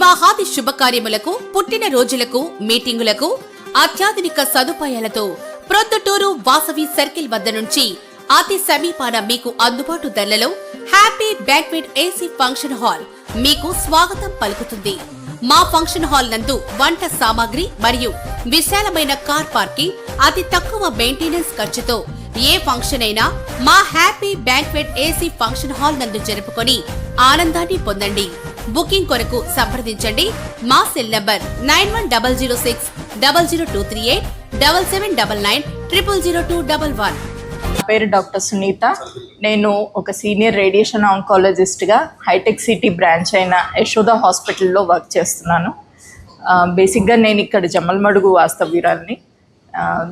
వివాహాది శుభకార్యములకు, పుట్టిన రోజులకు, మీటింగులకు అత్యాధునిక సదుపాయాలతో ప్రొద్దుటూరు వాసవి సర్కిల్ వద్ద నుంచి అతి సమీపాన మీకు అందుబాటు ధరలలో happy banquet AC function hall మీకు స్వాగతం పలుకుతుంది. మా ఫంక్షన్ హాల్ నందు వంట సామాగ్రి మరియు విశాలమైన కార్ పార్కింగ్, అతి తక్కువ మెయింటెనెన్స్ ఖర్చుతో ఏ ఫంక్షన్ అయినా మా happy banquet AC function hall నందు జరుపుకొని ఆనందాన్ని పొందండి. బుకింగ్ కొరకు సంప్రదించండి. మా సెల్ నంబర్ 9100600238 7799900211. నా పేరు డాక్టర్ సునీత. నేను ఒక సీనియర్ రేడియేషన్ ఆంకాలజిస్ట్గా హైటెక్ సిటీ బ్రాంచ్ అయిన యశోద హాస్పిటల్లో వర్క్ చేస్తున్నాను. బేసిక్గా నేను ఇక్కడ జమ్మలమడుగు వాస్తవ్యురాల్ని.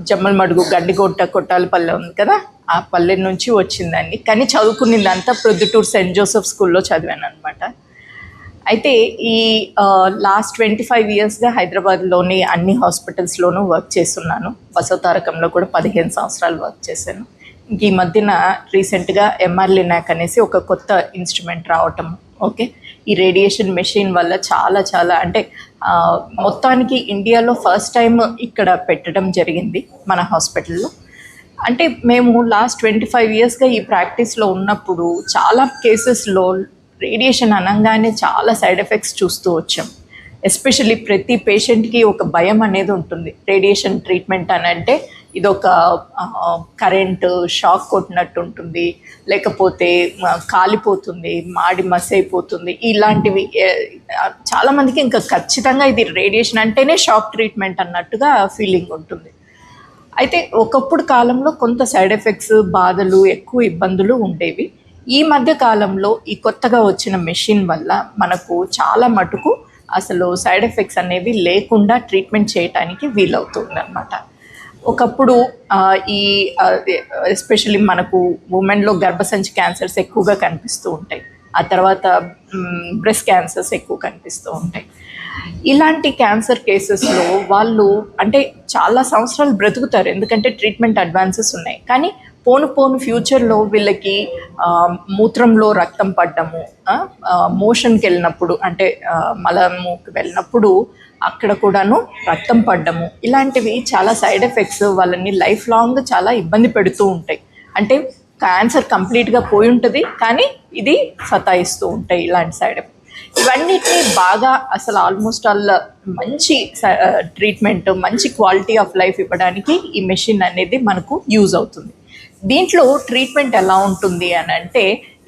జమ్మలమడుగు గడ్డిగొట్ట కొట్టాలపల్లె ఉంది కదా, ఆ పల్లె నుంచి వచ్చిందండి. కానీ చదువుకునేదంతా ప్రొద్దుటూరు సెయింట్ జోసెఫ్ స్కూల్లో చదివాను అనమాట. అయితే ఈ లాస్ట్ 25 ఇయర్స్గా హైదరాబాద్లోని అన్ని హాస్పిటల్స్లోనూ వర్క్ చేస్తున్నాను. బసవతారకంలో కూడా 15 సంవత్సరాలు వర్క్ చేశాను. ఇంక ఈ మధ్యన రీసెంట్గా MR-Linac అనేసి ఒక కొత్త ఇన్స్ట్రుమెంట్ రావటం. ఓకే, ఈ రేడియేషన్ మెషిన్ వల్ల చాలా అంటే మొత్తానికి ఇండియాలో ఫస్ట్ టైం ఇక్కడ పెట్టడం జరిగింది మన హాస్పిటల్లో. అంటే మేము లాస్ట్ 25 ఇయర్స్గా ఈ ప్రాక్టీస్లో ఉన్నప్పుడు చాలా కేసెస్లో రేడియేషన్ అనగానే చాలా సైడ్ ఎఫెక్ట్స్ చూస్తూ వచ్చాం. ఎస్పెషల్లీ ప్రతి పేషెంట్కి ఒక భయం అనేది ఉంటుంది. రేడియేషన్ ట్రీట్మెంట్ అని అంటే ఇదొక కరెంటు షాక్ కొట్టినట్టు ఉంటుంది, లేకపోతే కాలిపోతుంది, మాడి మసి అయిపోతుంది, ఇలాంటివి చాలామందికి ఇంకా ఖచ్చితంగా ఇది రేడియేషన్ అంటేనే షాక్ ట్రీట్మెంట్ అన్నట్టుగా ఫీలింగ్ ఉంటుంది. అయితే ఒకప్పుడు కాలంలో కొంత సైడ్ ఎఫెక్ట్స్, బాధలు, ఎక్కువ ఇబ్బందులు ఉండేవి. ఈ మధ్య కాలంలో ఈ కొత్తగా వచ్చిన మెషిన్ వల్ల మనకు చాలా మటుకు అసలు సైడ్ ఎఫెక్ట్స్ అనేవి లేకుండా ట్రీట్మెంట్ చేయడానికి వీలవుతుంది అన్నమాట. ఒకప్పుడు ఈ ఎస్పెషల్లీ మనకు ఉమెన్లో గర్భసంచి క్యాన్సర్స్ ఎక్కువగా కనిపిస్తూ ఉంటాయి. ఆ తర్వాత బ్రెస్ట్ క్యాన్సర్స్ ఎక్కువ కనిపిస్తూ ఉంటాయి. ఇలాంటి క్యాన్సర్ కేసెస్లో వాళ్ళు అంటే చాలా సంవత్సరాలు బ్రతుకుతారు, ఎందుకంటే ట్రీట్మెంట్ అడ్వాన్సెస్ ఉన్నాయి. కానీ పోను ఫ్యూచర్లో వీళ్ళకి మూత్రంలో రక్తం పడ్డము, మోషన్కి వెళ్ళినప్పుడు అంటే మలముకి వెళ్ళినప్పుడు అక్కడ కూడాను రక్తం పడ్డము, ఇలాంటివి చాలా సైడ్ ఎఫెక్ట్స్ వాళ్ళని లైఫ్ లాంగ్ చాలా ఇబ్బంది పెడుతూ ఉంటాయి. అంటే క్యాన్సర్ కంప్లీట్గా పోయి ఉంటుంది, కానీ ఇది సతాయిస్తూ ఉంటాయి ఇలాంటి సైడ్ ఎఫెక్ట్స్. ఇవన్నిటినీ బాగా అసలు ఆల్మోస్ట్ ఆల్ మంచి ట్రీట్మెంట్, మంచి క్వాలిటీ ఆఫ్ లైఫ్ ఇవ్వడానికి ఈ మెషిన్ అనేది మనకు యూజ్ అవుతుంది. దీంట్లో ట్రీట్మెంట్ ఎలా ఉంటుంది అని అంటే,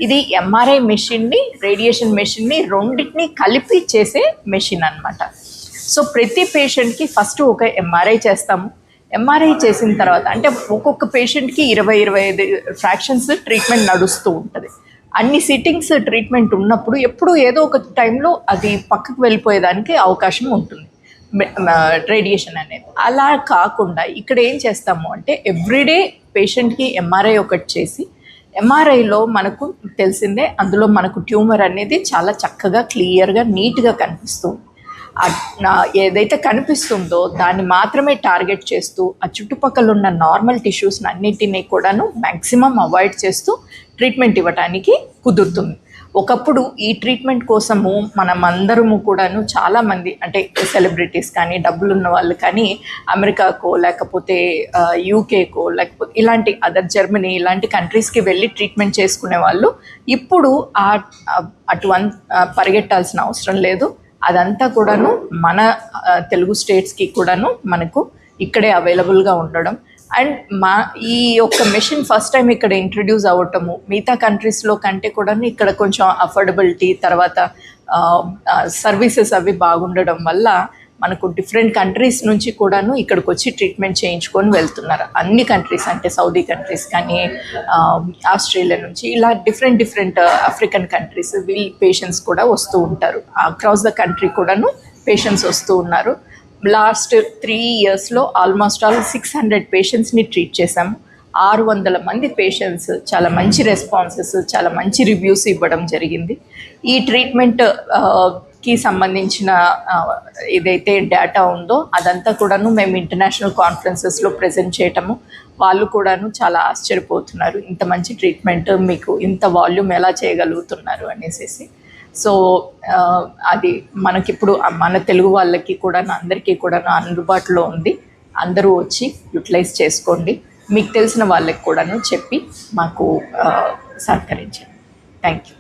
ఇది MRI మెషిన్ని, రేడియేషన్ మెషిన్ని రెండింటినీ కలిపి చేసే మెషిన్ అనమాట. సో ప్రతి పేషెంట్కి ఫస్ట్ ఒక MRI చేస్తాము. MRI చేసిన తర్వాత అంటే ఒక్కొక్క పేషెంట్కి 20-25 ఫ్రాక్షన్స్ ట్రీట్మెంట్ నడుస్తూ ఉంటుంది. అన్ని సిట్టింగ్స్ ట్రీట్మెంట్ ఉన్నప్పుడు ఎప్పుడు ఏదో ఒక టైంలో అది పక్కకు వెళ్ళిపోయేదానికి అవకాశం ఉంటుంది రేడియేషన్ అనేది. అలా కాకుండా ఇక్కడ ఏం చేస్తాము అంటే ఎవ్రీడే పేషెంట్కి MRI ఒకటి చేసి, MRIలో మనకు తెలిసిందే అందులో మనకు ట్యూమర్ అనేది చాలా చక్కగా క్లియర్గా నీట్గా కనిపిస్తుంది. ఏదైతే కనిపిస్తుందో దాన్ని మాత్రమే టార్గెట్ చేస్తూ ఆ చుట్టుపక్కల ఉన్న నార్మల్ టిష్యూస్ని అన్నిటినీ కూడాను మ్యాక్సిమం అవాయిడ్ చేస్తూ ట్రీట్మెంట్ ఇవ్వడానికి కుదురుతుంది. ఒకప్పుడు ఈ ట్రీట్మెంట్ కోసము మనమందరము కూడాను చాలామంది అంటే సెలబ్రిటీస్ కానీ, డబ్బులున్న వాళ్ళు కానీ అమెరికాకో లేకపోతే యూకేకో లేకపోతే ఇలాంటి జర్మనీ ఇలాంటి కంట్రీస్కి వెళ్ళి ట్రీట్మెంట్ చేసుకునే వాళ్ళు. ఇప్పుడు పరిగెట్టాల్సిన అవసరం లేదు. అదంతా కూడాను మన తెలుగు స్టేట్స్కి కూడాను మనకు ఇక్కడే అవైలబుల్గా ఉండడం. అండ్ ఈ యొక్క మెషిన్ ఫస్ట్ టైం ఇక్కడ ఇంట్రడ్యూస్ అవ్వటము మిగతా కంట్రీస్లో కంటే కూడా ఇక్కడ కొంచెం అఫోర్డబిలిటీ, తర్వాత సర్వీసెస్ అవి బాగుండడం వల్ల మనకు డిఫరెంట్ కంట్రీస్ నుంచి కూడాను ఇక్కడికి వచ్చి ట్రీట్మెంట్ చేయించుకొని వెళ్తున్నారు. అన్ని కంట్రీస్ అంటే సౌదీ కంట్రీస్ కానీ, ఆస్ట్రేలియా నుంచి ఇలా డిఫరెంట్ ఆఫ్రికన్ కంట్రీస్ వీళ్ళ పేషెంట్స్ కూడా వస్తూ ఉంటారు. అక్రాస్ ద కంట్రీ కూడాను పేషెంట్స్ వస్తూ ఉన్నారు. లాస్ట్ 3 ఇయర్స్లో ఆల్మోస్ట్ ఆల్ 600 పేషెంట్స్ని ట్రీట్ చేశాము. 600 మంది పేషెంట్స్ చాలా మంచి రెస్పాన్సెస్, చాలా మంచి రివ్యూస్ ఇవ్వడం జరిగింది. ఈ ట్రీట్మెంట్కి సంబంధించిన ఏదైతే డేటా ఉందో అదంతా కూడాను మేము ఇంటర్నేషనల్ కాన్ఫరెన్సెస్లో ప్రజెంట్ చేయటము, వాళ్ళు కూడాను చాలా ఆశ్చర్యపోతున్నారు, ఇంత మంచి ట్రీట్మెంట్ మీకు ఇంత వాల్యూమ్ ఎలా చేయగలుగుతున్నారు అనేసి. సో అది మనకిప్పుడు మన తెలుగు వాళ్ళకి కూడా అందరికీ కూడా అందుబాటులో ఉంది. అందరూ వచ్చి యూటిలైజ్ చేసుకోండి. మీకు తెలిసిన వాళ్ళకి కూడాను చెప్పి మాకు సహకరించండి. Thank you.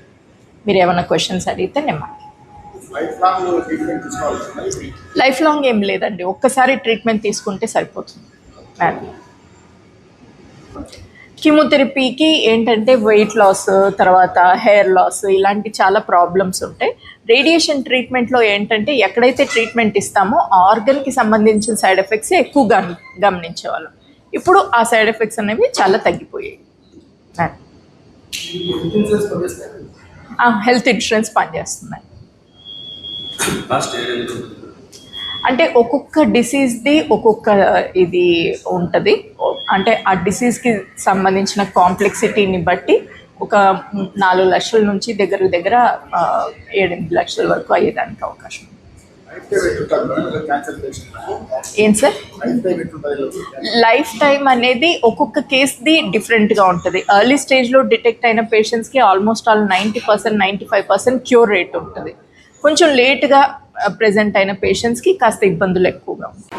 మీరు ఏమైనా క్వశ్చన్స్ అడిగితే నేను లైఫ్ లాంగ్ ఏం లేదండి, ఒక్కసారి ట్రీట్మెంట్ తీసుకుంటే సరిపోతుంది. కీమోథెరపీకి ఏంటంటే వెయిట్ లాస్, తర్వాత హెయిర్ లాస్, ఇలాంటి చాలా ప్రాబ్లమ్స్ ఉంటాయి. రేడియేషన్ ట్రీట్మెంట్లో ఏంటంటే ఎక్కడైతే ట్రీట్మెంట్ ఇస్తామో ఆ ఆర్గన్కి సంబంధించిన సైడ్ ఎఫెక్ట్స్ ఎక్కువగా గమనించేవాళ్ళం. ఇప్పుడు ఆ సైడ్ ఎఫెక్ట్స్ అనేవి చాలా తగ్గిపోయాయి. హెల్త్ ఇన్సూరెన్స్ పనిచేస్తుంది. అంటే ఒక్కొక్క డిసీజ్ది ఒక్కొక్క ఇది ఉంటుంది. అంటే ఆ డిసీజ్కి సంబంధించిన కాంప్లెక్సిటీని బట్టి ఒక 4 లక్షల నుంచి దగ్గర 7-8 లక్షల వరకు అయ్యేదానికి అవకాశం. ఏం సార్? లైఫ్ టైం అనేది ఒక్కొక్క కేసుది డిఫరెంట్గా ఉంటుంది. ఎర్లీ స్టేజ్లో డిటెక్ట్ అయిన పేషెంట్స్కి ఆల్మోస్ట్ ఆల్ 90%, 95% క్యూర్ రేట్ ఉంటుంది. కొంచెం లేట్గా ప్రెజెంట్ అయిన పేషెంట్స్కి కాస్త ఇబ్బందులు ఎక్కువగా ఉంటాయి.